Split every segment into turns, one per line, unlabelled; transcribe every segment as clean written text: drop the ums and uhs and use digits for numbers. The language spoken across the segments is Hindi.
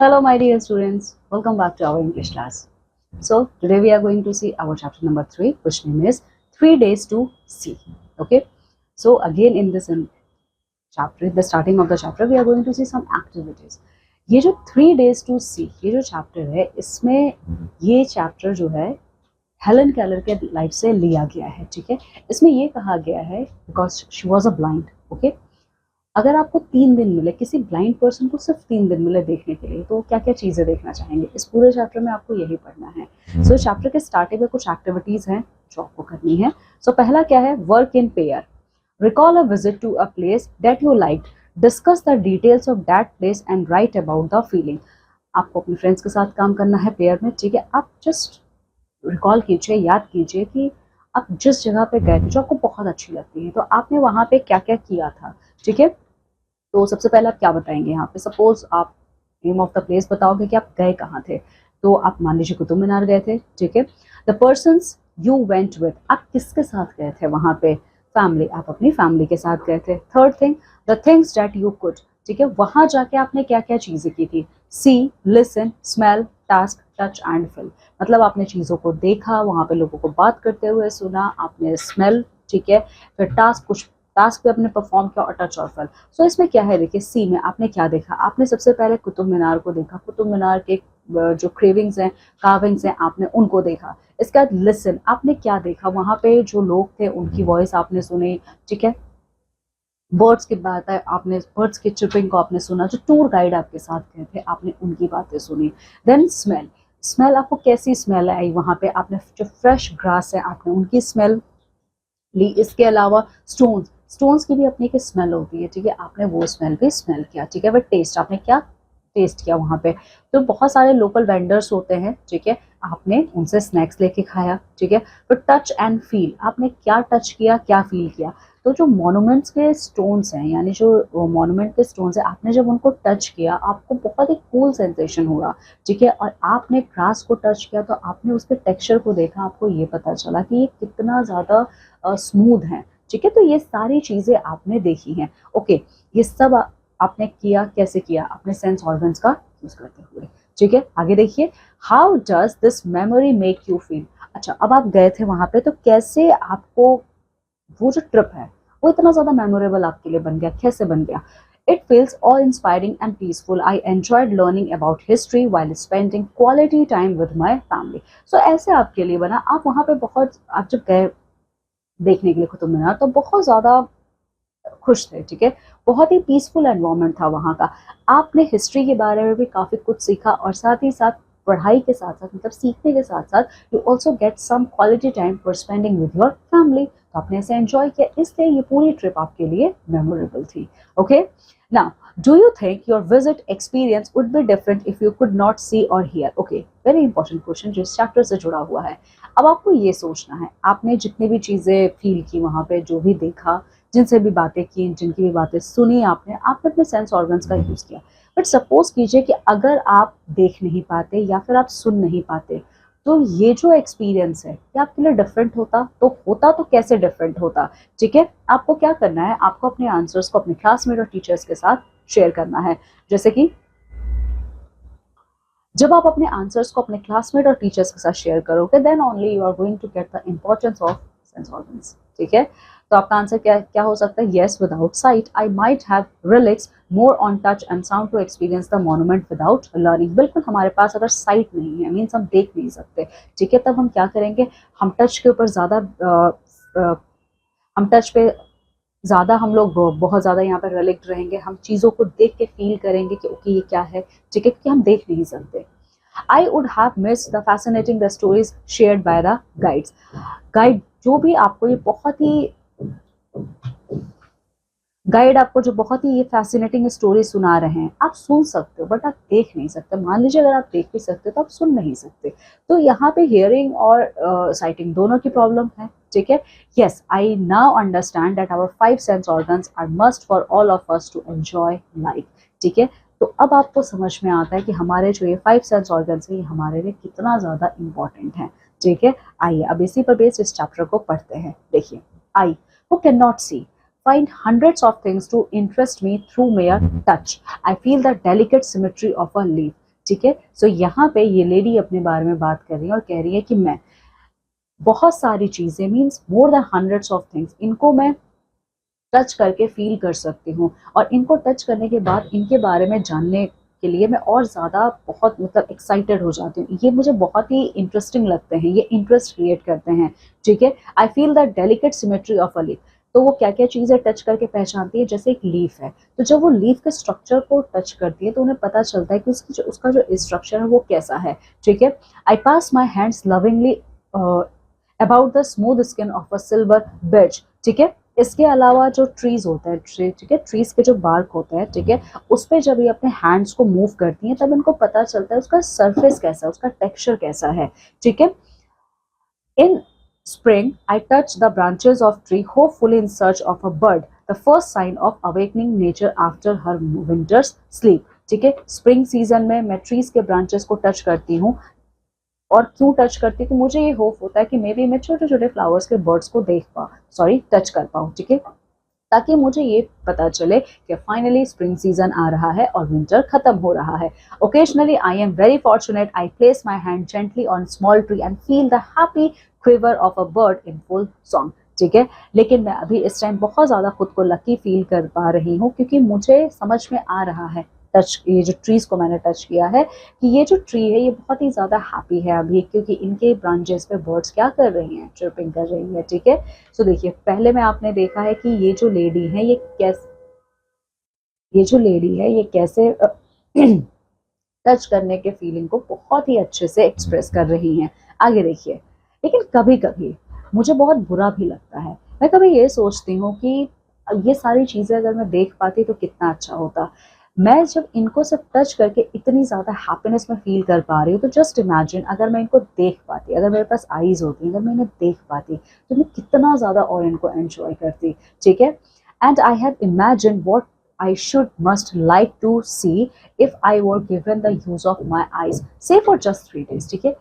Hello, my dear students. Welcome back to our English class. So, today we are going to see our chapter number 3, which name is 3 Days to See. Okay. So, again, in this chapter, at the starting of the chapter, we are going to see some activities. ये जो 3 Days to See, ये जो chapter है, इसमें ये chapter जो है हेलन केलर के लाइफ से लिया गया है. ठीक है. इसमें ये कहा गया है because she was a blind. Okay. अगर आपको 3 दिन मिले, किसी ब्लाइंड पर्सन को सिर्फ 3 दिन मिले देखने के लिए, तो क्या क्या चीज़ें देखना चाहेंगे? इस पूरे चैप्टर में आपको यही पढ़ना है. सो चैप्टर के स्टार्टिंग में कुछ एक्टिविटीज़ हैं जो आपको करनी है. सो पहला क्या है? Work in pair. Recall a visit to a place that you like, discuss the details of that place and write about the feeling. आपको अपने फ्रेंड्स के साथ काम करना है पेयर में. ठीक है. आप जस्ट रिकॉल कीजिए, याद कीजिए कि आप जिस जगह पे गए थे जो आपको बहुत अच्छी लगती है, तो आपने वहाँ पे क्या क्या किया था. ठीक है. तो सबसे पहले आप क्या बताएंगे यहाँ पे? सपोज आप नेम ऑफ द प्लेस बताओगे कि आप गए कहाँ थे. तो आप मान लीजिए कुतुब मीनार गए थे. ठीक है. The persons you went with, आप किसके साथ गए थे वहाँ पे? फैमिली, आप अपनी फैमिली के साथ गए थे. Third thing, the things that you could. ठीक है. वहाँ जाके आपने क्या क्या चीज़ें की थी? See, listen, smell, taste, touch and feel. मतलब आपने चीज़ों को देखा, वहाँ पे लोगों को बात करते हुए सुना, आपने स्मेल. ठीक है. फिर टास्क, कुछ टास्क पे आपने परफॉर्म किया, और टच और फील. सो इसमें क्या है? देखिए, सी में आपने क्या देखा? आपने सबसे पहले कुतुब मीनार को देखा. कुतुब मीनार के जो क्रेविंग्स हैं, कार्विंग्स हैं, आपने उनको देखा. इसके बाद लिसन, आपने क्या देखा? वहाँ पे जो लोग थे उनकी वॉइस आपने सुनी. ठीक है. बर्ड्स की बात है, आपने बर्ड्स की चिपिंग को आपने सुना. जो टूर गाइड आपके साथ गए थे, आपने उनकी बातें सुनी. Then smell. स्मेल, आपको कैसी स्मेल आई वहाँ पे? आपने जो फ्रेश ग्रास है, आपने उनकी स्मेल ली. इसके अलावा स्टोन्स, स्टोन्स की भी अपनी एक स्मेल होती है. ठीक है. आपने वो स्मेल भी स्मेल किया. ठीक है. बट टेस्ट, आपने क्या टेस्ट किया वहाँ पे? तो बहुत सारे लोकल वेंडर्स होते हैं. ठीक है. आपने उनसे स्नैक्स लेके खाया. ठीक है. तो टच एंड फील, आपने क्या टच किया, क्या फील किया? तो जो मॉन्यूमेंट्स के स्टोन्स हैं, यानी जो मॉन्यूमेंट के स्टोन्स हैं, आपने जब उनको टच किया, आपको बहुत ही कूल सेंसेशन हुआ. ठीक है. और आपने ग्रास को टच किया, तो आपने उसके टेक्सचर को देखा, आपको ये पता चला कि ये कितना ज़्यादा स्मूथ हैं. ठीक है. तो ये सारी चीज़ें आपने देखी हैं. ओके. ये सब आपने किया. कैसे किया? अपने सेंस ऑर्गन्स का यूज करते हुए. ठीक है. आगे देखिए, how does this memory make you feel. अच्छा, अब आप गए थे वहां पे, तो कैसे आपको वो जो ट्रिप है वो इतना ज्यादा मेमोरेबल आपके लिए बन गया? कैसे बन गया? It feels awe-inspiring and peaceful. I enjoyed learning about history while spending quality time with my family. So ऐसे आपके लिए बना. आप वहाँ पे बहुत, आप जब गए देखने के लिए कुतुब मीनार, तो बहुत ज़्यादा खुश थे. ठीक है. बहुत ही पीसफुल एनवायरनमेंट था वहाँ का. आपने हिस्ट्री के बारे में भी काफ़ी कुछ सीखा, और साथ ही साथ पढ़ाई के साथ साथ, मतलब सीखने के साथ साथ, you also get some quality time for spending with your family. तो आपने ऐसे एंजॉय किया, इसलिए ये पूरी ट्रिप आपके लिए मेमोरेबल थी. Okay. Now, do you think your visit experience would be different if you could not see or hear? Okay, very important question जो इस चैप्टर से जुड़ा हुआ है. अब आपको ये सोचना है, आपने जितनी भी चीज़ें फील की वहाँ पे, जो भी देखा, जिनसे भी बातें की, जिनकी भी बातें सुनी, आपने आपने अपने सेंस ऑर्गन्स का यूज़ किया. बट सपोज कीजिए कि अगर आप देख नहीं पाते या फिर आप सुन नहीं पाते, तो ये जो एक्सपीरियंस है, क्या आपके लिए डिफरेंट होता? तो कैसे डिफरेंट होता? ठीक है. आपको क्या करना है? आपको अपने आंसर्स को अपने क्लासमेट और टीचर्स के साथ शेयर करना है. जैसे कि जब आप अपने आंसर्स को अपने क्लासमेट और टीचर्स के साथ शेयर करोगे, then only you are going to get the importance of sense organs. ठीक है. तो आपका आंसर क्या क्या हो सकता है? Yes, without sight I might have relax more on touch and sound to experience the monument without learning. बिल्कुल, हमारे पास अगर साइट नहीं है, मीन्स हम देख नहीं सकते. ठीक है. तब हम क्या करेंगे? हम टच के ऊपर ज़्यादा हम टच पे ज़्यादा, हम लोग बहुत ज़्यादा यहाँ पर रिलेक्ट रहेंगे. हम चीज़ों को देख के फील करेंगे कि ओके ये क्या है. ठीक है. क्योंकि हम देख नहीं सकते. I would have missed the fascinating the stories shared by the guides. Guide जो भी आपको ये बहुत ही गाइड आपको जो बहुत ही ये फैसिनेटिंग स्टोरी सुना रहे हैं, आप सुन सकते हो बट आप देख नहीं सकते. मान लीजिए अगर आप देख भी सकते तो आप सुन नहीं सकते. तो यहाँ पे हियरिंग और साइटिंग दोनों की प्रॉब्लम है. ठीक है. Yes, I now understand that our 5 sense organs are must for all of us to enjoy life. ठीक है. तो अब आपको समझ में आता है कि हमारे जो ये 5 सेंस ऑर्गन्स है, ये हमारे लिए कितना ज़्यादा इंपॉर्टेंट है. ठीक है. आइए अब इसी पर बेस्ड इस चैप्टर को पढ़ते हैं. देखिए, I who can not see find hundreds of things to interest me through mere touch. I feel the delicate symmetry of a leaf. ठीक है। सो यहाँ पे ये लेडी अपने बारे में बात कर रही है और कह रही है कि मैं बहुत सारी चीजें, means more than hundreds of things, इनको मैं टच करके फील कर सकती हूँ, और इनको टच करने के बाद इनके बारे में जानने के लिए मैं और ज़्यादा बहुत मतलब एक्साइटेड हो जाती हूँ। ये मुझे बहुत ही इंटरेस्टिंग लगते हैं, ये इंटरेस्ट क्रिएट करते हैं, ठीक है। I feel the delicate symmetry of a leaf. तो वो क्या क्या चीज़ें टच करके पहचानती है, जैसे एक लीफ है, तो जब वो लीफ के स्ट्रक्चर को टच करती है तो उन्हें पता चलता है कि उसका जो स्ट्रक्चर है वो कैसा है, ठीक है। I pass my hands lovingly about the smooth skin of a silver birch, ठीक है। इसके अलावा जो ट्रीज होता है, ठीक है, ट्रीज के जो बार्क होता है, ठीक है, उस पर जब ये अपने हैंड्स को मूव करती हैं तब इनको पता चलता है उसका सरफेस कैसा है, उसका टेक्सचर कैसा है, ठीक है। इन spring, I touch the branches of tree, hopefully in search of a bird, the first sign of awakening nature after her winter's sleep, ठीक है। स्प्रिंग सीजन में मैं ट्रीज के ब्रांचेस को टच करती हूँ, और क्यों टच करती हूँ, तो मुझे ये होप होता है कि मे बी मैं छोटे छोटे फ्लावर्स के बर्ड्स को टच कर पाऊँ, ठीक है, ताकि मुझे ये पता चले कि फाइनली स्प्रिंग सीजन आ रहा है और विंटर खत्म हो रहा है। Occasionally I am very fortunate, I place my hand gently on small tree and feel the happy quiver of a bird in full song, ठीक है। लेकिन मैं अभी इस टाइम बहुत ज़्यादा खुद को लकी फील कर पा रही हूँ, क्योंकि मुझे समझ में आ रहा है, टच, ये जो ट्रीज को मैंने टच किया है, कि ये जो ट्री है ये बहुत ही ज़्यादा हैप्पी है अभी, क्योंकि इनके ब्रांचेस पे बर्ड्स क्या कर रही हैं, चिर्पिंग कर रही है, ठीक है। सो देखिए, पहले में आपने देखा है कि ये जो लेडी है ये कैसे टच करने के फीलिंग को बहुत ही अच्छे से एक्सप्रेस कर रही हैं। आगे देखिए, लेकिन कभी कभी मुझे बहुत बुरा भी लगता है। मैं कभी ये सोचती हूँ कि ये सारी चीज़ें अगर मैं देख पाती तो कितना अच्छा होता। मैं जब इनको सब टच करके इतनी ज़्यादा हैप्पीनेस में फील कर पा रही हूँ, तो जस्ट इमेजिन अगर मैं इनको देख पाती, अगर मेरे पास आईज होती, अगर मैं इन्हें देख पाती, तो मैं कितना ज़्यादा और इनको एंजॉय करती, ठीक है। And I have imagine what I should must like to see if I were given the use of my eyes, say for just 3 days, ठीक है।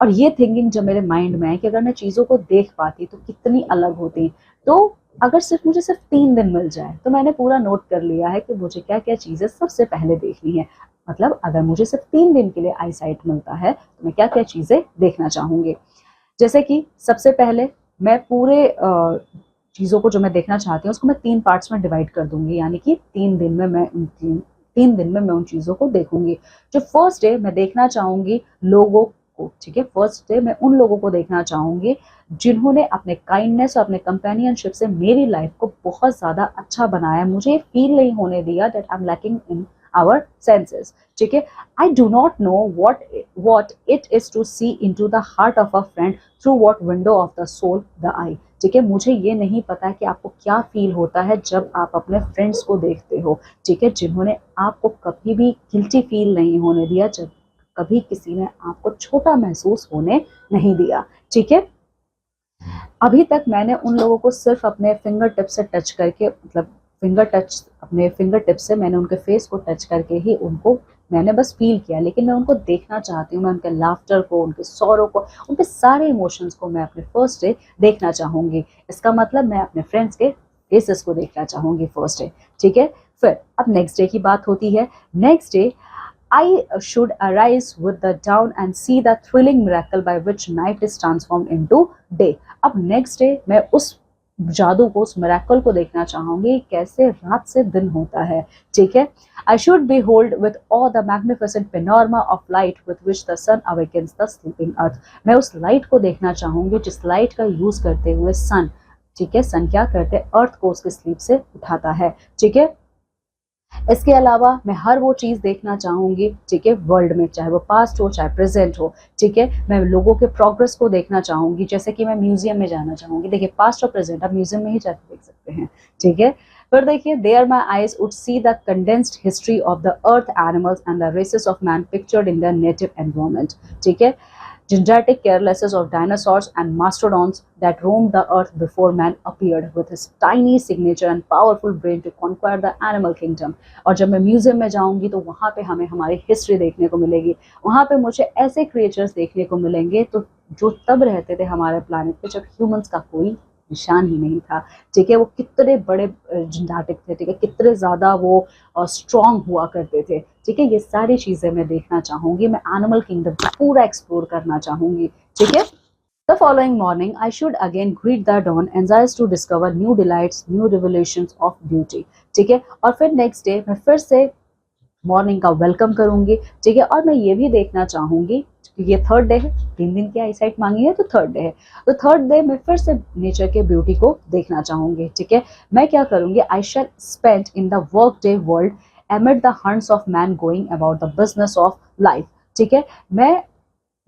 और ये थिंकिंग जब मेरे माइंड में है कि अगर मैं चीज़ों को देख पाती तो कितनी अलग होती। तो अगर मुझे सिर्फ 3 दिन मिल जाए, तो मैंने पूरा नोट कर लिया है कि मुझे क्या क्या चीज़ें सबसे पहले देखनी है। मतलब अगर मुझे सिर्फ 3 दिन के लिए आई साइट मिलता है तो मैं क्या क्या चीज़ें देखना चाहूँगी। जैसे कि सबसे पहले मैं पूरे चीज़ों को जो मैं देखना चाहती हूँ उसको मैं 3 पार्ट्स में डिवाइड कर दूंगी, यानी कि 3 दिन में मैं 3 दिन में मैं उन चीज़ों को देखूंगी। जो फर्स्ट डे मैं देखना चाहूँगी लोगों को, ठीक है, फर्स्ट डे मैं उन लोगों को देखना चाहूँगी जिन्होंने अपने काइंडनेस और अपने कंपेनियनशिप से मेरी लाइफ को बहुत ज़्यादा अच्छा बनाया। मुझे फील नहीं होने दिया that I am lacking in our senses, ठीक है। I do not know what it is to see into the heart of a friend through what window of the soul the eye, ठीक है। मुझे ये नहीं पता कि आपको क्या फील होता है जब आप अपने फ्रेंड्स को देखते हो, ठीक है, जिन्होंने आपको कभी भी गिल्टी फील नहीं होने दिया, जब कभी किसी ने आपको छोटा महसूस होने नहीं दिया, ठीक है। अभी तक मैंने उन लोगों को सिर्फ अपने फिंगर टिप से टच करके, मतलब अपने फिंगर टिप से मैंने उनके फेस को टच करके ही उनको मैंने बस फील किया, लेकिन मैं उनको देखना चाहती हूँ। मैं उनके लाफ्टर को, उनके सॉरो को, उनके सारे इमोशंस को मैं अपने फर्स्ट डे देखना चाहूँगी। इसका मतलब मैं अपने फ्रेंड्स के फेसेस को देखना चाहूँगी फर्स्ट डे, ठीक है। फिर अब नेक्स्ट डे की बात होती है। Next day I should arise with the dawn and see the thrilling miracle by which night is transformed into day. अब नेक्स्ट डे मैं उस जादू को, उस मिरेकल को देखना चाहूंगी, कैसे रात से दिन होता है, ठीक है। I should be hold with all the magnificent panorama of light with which the sun awakens the sleeping earth. मैं उस लाइट को देखना चाहूंगी जिस लाइट का यूज करते हुए सन, ठीक है, सन क्या करते हैं, अर्थ को उसके स्लीप से उठाता है, ठीक है। इसके अलावा मैं हर वो चीज़ देखना चाहूँगी, ठीक है, वर्ल्ड में, चाहे वो पास्ट हो चाहे प्रेजेंट हो, ठीक है। मैं लोगों के प्रोग्रेस को देखना चाहूँगी, जैसे कि मैं म्यूजियम में जाना चाहूँगी। देखिए, पास्ट और प्रेजेंट आप म्यूजियम में ही जाकर देख सकते हैं, ठीक है। फिर देखिए, there my eyes would see the condensed history of the earth, animals and the races of man pictured in the native environment, ठीक है। Genetic carelessness of dinosaurs and mastodons that roamed the earth before man appeared with his tiny signature and powerful brain to conquer the animal kingdom। और जब मैं म्यूजियम में जाऊंगी तो वहाँ पे हमें हमारी हिस्ट्री देखने को मिलेगी। वहाँ पे मुझे ऐसे क्रिएचर्स देखने को मिलेंगे तो जो तब रहते थे हमारे प्लानिट पे जब ह्यूमंस का कोई निशान ही नहीं था। ठीक है, वो कितने बड़े नाटक थे, ठीक है, कितने ज़्यादा वो स्ट्रॉन्ग हुआ करते थे। ठीक है, ये सारी चीज़ें मैं देखना चाहूँगी, मैं एनिमल किंगडम को पूरा एक्सप्लोर करना चाहूँगी। ठीक है, The following morning, I should again greet the dawn, anxious to discover new delights, new revelations of beauty. ठीक है, और फिर नेक्स्ट डे मैं फिर से मॉर्निंग का वेलकम करूंगी। ठीक है, और मैं ये भी देखना चाहूंगी क्योंकि ये थर्ड डे है, 3 दिन की आईसाइट मांगी है तो थर्ड डे है, तो थर्ड डे मैं फिर से नेचर के ब्यूटी को देखना चाहूंगी। ठीक है, मैं क्या करूंगी, I shall spend in the work day world amid the haunts of man going about the business of life. ठीक है, मैं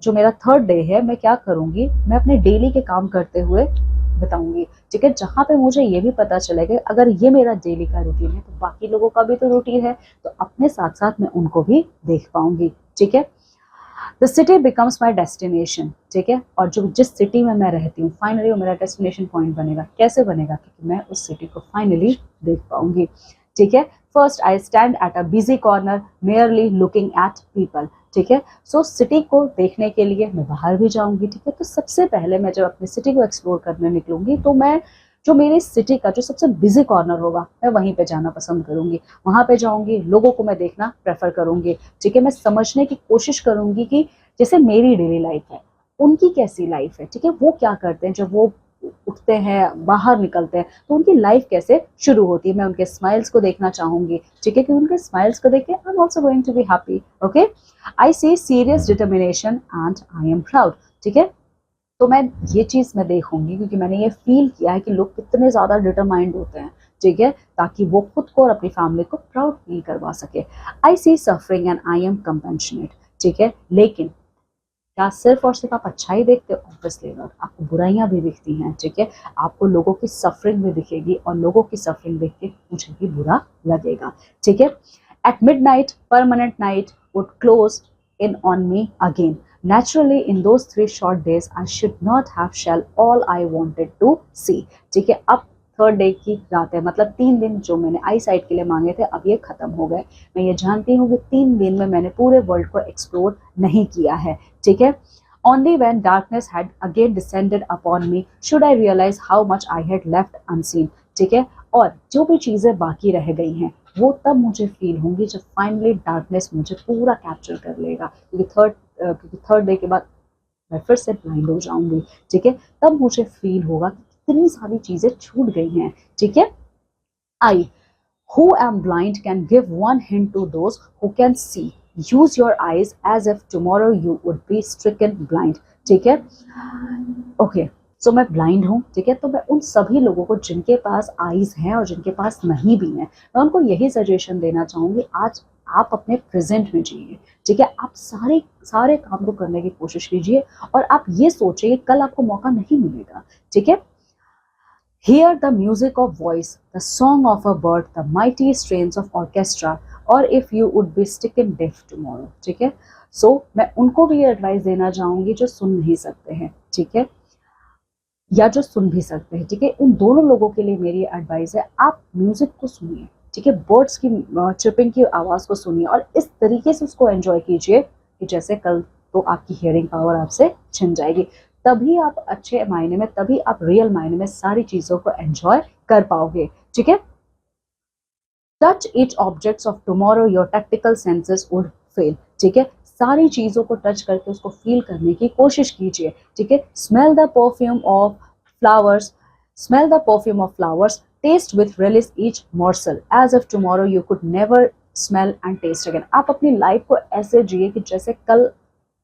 जो मेरा थर्ड डे है, मैं क्या करूंगी, मैं अपने डेली के काम करते हुए बताऊंगी। ठीक है, जहाँ पे मुझे ये भी पता चलेगा अगर ये मेरा डेली का रूटीन है तो बाकी लोगों का भी तो रूटीन है, तो अपने साथ साथ मैं उनको भी देख पाऊंगी। ठीक है, the city becomes my destination. ठीक है, और जो जिस सिटी में मैं रहती हूँ फाइनली वो मेरा डेस्टिनेशन पॉइंट बनेगा। कैसे बनेगा, क्योंकि मैं उस सिटी को फाइनली देख पाऊंगी। ठीक है, first I stand at a busy corner merely looking at people. ठीक है, सो सिटी को देखने के लिए मैं बाहर भी जाऊंगी। ठीक है, तो सबसे पहले मैं जब अपनी सिटी को एक्सप्लोर करने निकलूंगी तो मैं जो मेरी सिटी का जो सबसे बिजी कॉर्नर होगा मैं वहीं पे जाना पसंद करूंगी, वहां पे जाऊंगी, लोगों को मैं देखना प्रेफर करूंगी। ठीक है, मैं समझने की कोशिश करूंगी कि जैसे मेरी डेली लाइफ है उनकी कैसी लाइफ है। ठीक है, वो क्या करते हैं, जब वो उठते हैं बाहर निकलते हैं तो उनकी लाइफ कैसे शुरू होती है, मैं उनके स्माइल्स को देखना चाहूंगी। ठीक है, कि उनके स्माइल्स को देख के I am also going to be happy. Okay, I see serious determination and I am proud. ठीक है, तो मैं ये चीज मैं देखूंगी क्योंकि मैंने ये फील किया है कि लोग कितने ज्यादा डिटरमाइंड होते हैं। ठीक है, ताकि वो खुद को और अपनी फैमिली को प्राउड फील करवा सके। I see suffering and I am compassionate. ठीक है, लेकिन क्या सिर्फ और सिर्फ आप अच्छा ही देखते हो, ऑब्वियसली नॉट, आपको बुराइयां भी दिखती हैं। ठीक है, आपको लोगों की सफरिंग भी दिखेगी और लोगों की सफरिंग देख के मुझे भी बुरा लगेगा। ठीक है, at midnight permanent night would close in on me again. Naturally, in those 3 short days, I should not have shall all I wanted to see. ठीक है, अब थर्ड डे की रात है, मतलब 3 दिन जो मैंने आई साइट के लिए मांगे थे अब ये खत्म हो गए। मैं ये जानती हूँ कि 3 दिन में मैंने पूरे वर्ल्ड को एक्सप्लोर नहीं किया है। ठीक है, Only when darkness had again descended upon me should I realize how much I had left unseen. ठीक है, और जो भी चीजें बाकी रह गई हैं वो तब मुझे फील होंगी जब फाइनली डार्कनेस मुझे पूरा कैप्चर कर लेगा, क्योंकि थर्ड डे के बाद मैं फिर से ब्लाइंड हो जाऊंगी। ठीक है, तब मुझे फील होगा कि कितनी सारी चीजें छूट गई हैं। ठीक है, आई who am blind can give one hint to those who can see. Use your eyes as if tomorrow you would be stricken blind. ठीक है, ओके, सो मैं ब्लाइंड हूँ। ठीक है, तो मैं उन सभी लोगों को जिनके पास आईज हैं और जिनके पास नहीं भी हैं, मैं उनको यही सजेशन देना चाहूंगी, आज आप अपने प्रेजेंट में जिए। ठीक है, आप सारे सारे काम को करने की कोशिश कीजिए और आप ये सोचिए कल आपको मौका नहीं मिलेगा। ठीक है, Hear the music of voice, the song of a bird, the mighty strains of orchestra, or if you would be stricken deaf tomorrow. ठीक है, सो मैं उनको भी ये एडवाइस देना चाहूंगी जो सुन नहीं सकते हैं। ठीक है, या जो सुन भी सकते हैं। ठीक है, उन दोनों लोगों के लिए मेरी एडवाइस है, आप म्यूजिक को सुनिए। ठीक है, बर्ड्स की चिपिंग की आवाज़ को सुनिए और इस तरीके से उसको एंजॉय कीजिए कि जैसे कल तो आपकी हियरिंग पावर आपसे छिन जाएगी। तभी आप अच्छे मायने में, तभी आप रियल मायने में सारी चीज़ों को एंजॉय कर पाओगे। ठीक है, touch etch objects of tomorrow your tactical senses would fail. ठीक है, सारी चीज़ों को टच करके उसको फील करने की कोशिश कीजिए। ठीक है, smell the perfume of flowers, smell the perfume of flowers, taste with relish each morsel as if tomorrow you could never smell and taste again. आप अपनी लाइफ को ऐसे जिए कि जैसे कल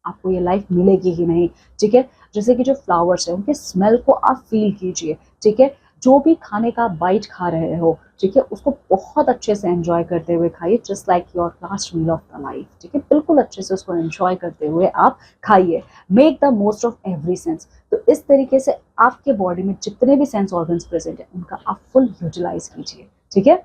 आपको ये लाइफ मिलेगी ही नहीं। ठीक है, जैसे कि जो फ्लावर्स है उनके स्मेल को आप फील कीजिए। ठीक है, जो भी खाने का बाइट खा रहे हो, ठीक है, उसको बहुत अच्छे से एंजॉय करते हुए खाइए, just like your last meal of the life. ठीक है, बिल्कुल अच्छे से उसको एंजॉय करते हुए आप खाइए। Make the most of every sense. तो इस तरीके से आपके बॉडी में जितने भी सेंस ऑर्गन्स प्रेजेंट है उनका आप फुल यूटिलाइज कीजिए। ठीक है,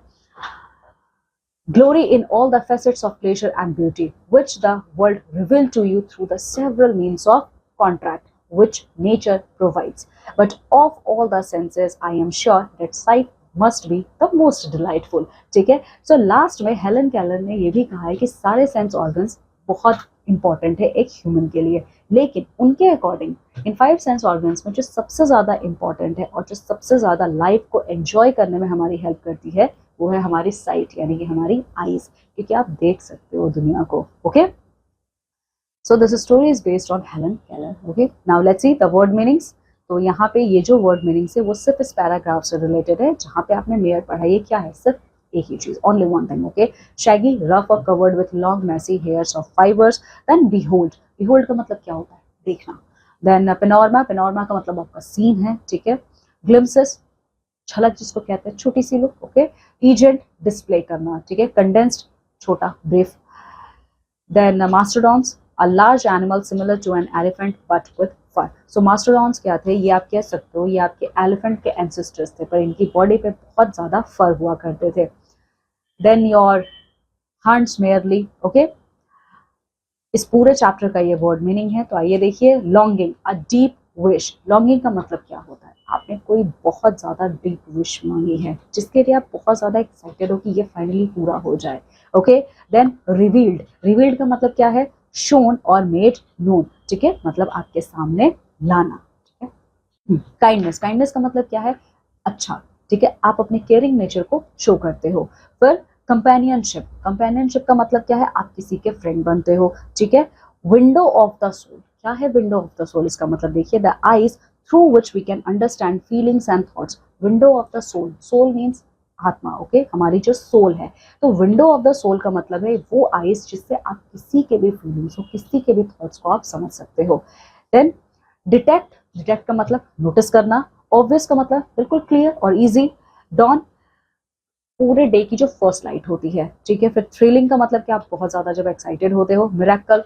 Glory in all the facets of pleasure and beauty, which the world revealed to you through the several means of contract which nature provides. But of all the senses, I am sure that sight must be the most delightful. ठीक है, so last में हेलन केलर ने ये भी कहा है कि सारे सेंस ऑर्गन्स बहुत इंपॉर्टेंट है एक ह्यूमन के लिए, लेकिन उनके अकॉर्डिंग इन 5 सेंस ऑर्गन्स में जो सबसे ज़्यादा इंपॉर्टेंट है और जो सबसे ज़्यादा लाइफ को एंजॉय करने में हमारी हेल्प करती है वो है हमारी साइट, यानी कि हमारी आईज, क्योंकि आप देख सकते हो दुनिया को। Okay, so this story is based on Helen Keller. Okay, now let's see the word meanings. तो यहाँ पे ये जो वर्ड मीनिंग्स है वो सिर्फ इस पैराग्राफ से रिलेटेड है जहाँ पे आपने मेयर पढ़ा। ये क्या है? सिर्फ एक ही चीज, only one thing. Okay, shaggy, rough और covered with long messy hairs of fibres. Then behold, behold का मतलब क्या होता है? देखना। देन पेनोरमा, पेनोरमा का मतलब आपका सीन है, ठीक है। ग्लिम्सेस, झलक जिसको कहते हैं, छोटी सी लुक। ओके, ईजेंट, डिस्प्ले करना, ठीक है। कंडेंस्ड, छोटा, brief. Then mastodons, a large animal similar to an elephant but with fur. So mastodons क्या थे? ये आप कह सकते हो ये आपके elephant के ancestors थे, पर इनकी बॉडी पे बहुत ज्यादा फर हुआ करते थे। Then your hunts merely, okay? इस पूरे चैप्टर का ये वर्ड मीनिंग है। तो आइए देखिए, longing, a deep wish. Longing का मतलब क्या होता है? आपने कोई बहुत ज्यादा डीप विश मांगी है जिसके लिए आप बहुत ज्यादा एक्साइटेड हो कि ये फाइनली पूरा हो जाए। ओके, देन रिवील्ड, रिवील्ड का मतलब क्या है? शोन और मेड नोन, ठीक है, मतलब आपके सामने लाना, ठीक है। काइंडनेस, काइंडनेस का मतलब क्या है? अच्छा, ठीक है, आप अपने केयरिंग नेचर को शो करते हो। फिर कंपेनियनशिप, कंपेनियनशिप का मतलब क्या है? आप किसी के फ्रेंड बनते हो, ठीक है। विंडो ऑफ द सोल, क्या है विंडो ऑफ द सोल? इसका मतलब देखिए, the eyes through which we can understand feelings and thoughts. Window of the soul, soul means आत्मा, ओके, हमारी जो सोल है। तो विंडो ऑफ द सोल का मतलब है वो आईज जिससे आप किसी के भी फीलिंग्स हो, किसी के भी थॉट्स को आप समझ सकते हो। देन डिटेक्ट, डिटेक्ट का मतलब नोटिस करना। ऑब्वियस का मतलब बिल्कुल क्लियर और इजी। डॉन, पूरे डे की जो फर्स्ट लाइट होती है, ठीक है। फिर थ्रिलिंग का मतलब कि आप बहुत ज्यादा जब एक्साइटेड होते हो। मिरेकल,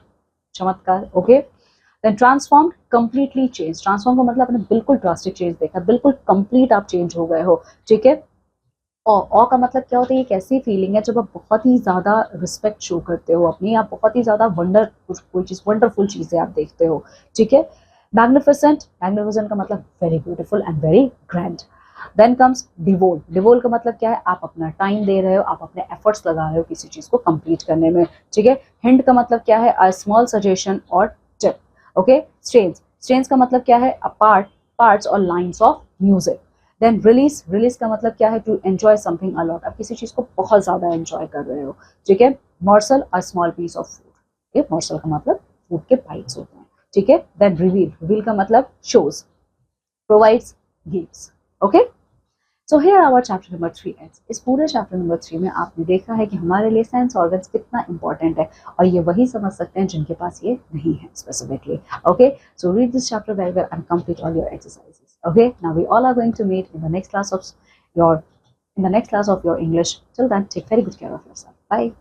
चमत्कार, okay. Then transform, completely change. Transform का मतलब आपने बिल्कुल ड्रास्टिक चेंज देखा, बिल्कुल कंप्लीट आप चेंज हो गए हो, ठीक है। ऑ का मतलब क्या होता है? एक ऐसी फीलिंग है जब आप बहुत ही ज्यादा रिस्पेक्ट शो करते हो अपनी, आप बहुत ही ज्यादा वंडर, कोई चीज वंडरफुल चीजें आप देखते हो, ठीक है। मैग्निफिसेंट, मैग्निफिसेंट का मतलब very beautiful and very grand. Then comes डिवोल, डिवोल का मतलब क्या है? आप अपना टाइम दे रहे हो, आप अपने एफर्ट्स लगा रहे हो किसी चीज को कंप्लीट करने में, ठीक है। हिंट का मतलब क्या है? अ स्मॉल सजेशन और टिप, ओके। स्ट्रेंज, स्ट्रेंज का मतलब क्या है? अ पार्ट, पार्ट्स और lines of music. Then relish, relish का मतलब क्या है? टू एंजॉय समथिंग अलॉट, आप किसी चीज को बहुत ज्यादा एंजॉय कर रहे हो, ठीक है। Morsel, a small piece of food, ये मॉर्सल का मतलब फूड के बाइट्स होते हैं, ठीक है। देन रिवील, रिवील का मतलब shows, provides, gives, okay. So here our chapter number 3 ends. इस पूरे चैप्टर नंबर 3 में आपने देखा है कि हमारे लिए सेंस ऑर्गन्स कितना इंपॉर्टेंट है, और ये वही समझ सकते हैं जिनके पास ये नहीं है specifically. Okay, so read this chapter very well and complete all your exercises. Okay, now we all are going to meet in the next class of your English. Till then, take very good care of yourself. Bye.